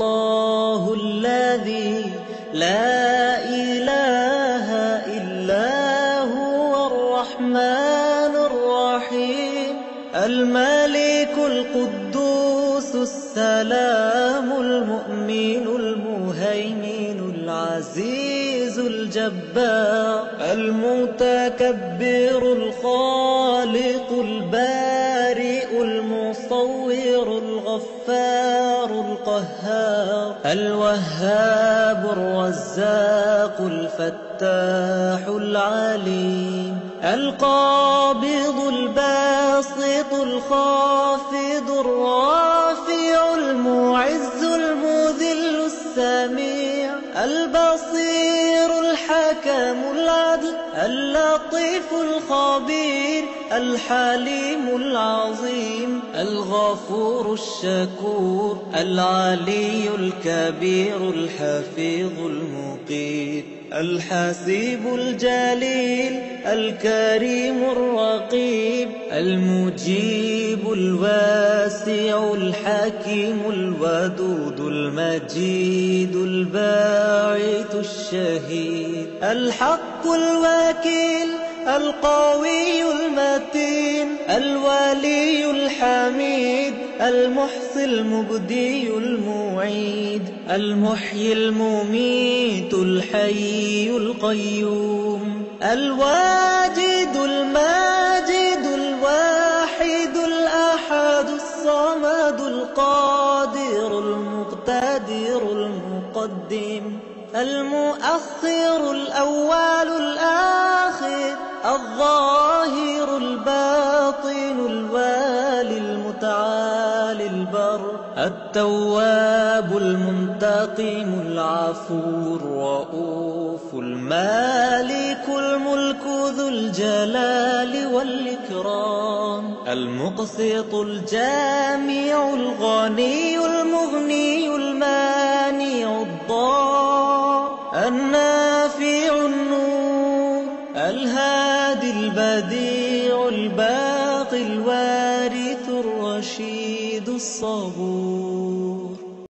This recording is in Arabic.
الله الذي لا إله إلا هو الرحمن الرحيم الملك القدوس السلام المؤمن المهيمن العزيز الجبار المتكبر الخالق البارئ المصور الغفار القهار الوهاب الرزاق الفتاح العليم القابض الباسط الخافض الرافع المعز المذل السميع البصير الحكم العدل اللطيف الخبير الحليم العظيم الغفور الشكور العلي الكبير الحفيظ المقيت الحسيب الجليل الكريم الرقيب المجيب الواسع الحكيم الودود المجيد الباعث الشهيد الحق الوكيل القوي المتين الولي الحميد المحصي المبدي المعيد المحيي المميت الحي القيوم الواجد الماجد الواحد الأحد الصمد القادر المقتدر المقدم المؤخر الأول الآخر الظاهر الباطن الوالي المتعالي البر التواب المنتقم العفو الرؤوف المالك الملك ذو الجلال والإكرام المقسط الجامع الغني المغني المانع الضار النافع النور الهادي البديع الباقي الوارث الرشيد الصبور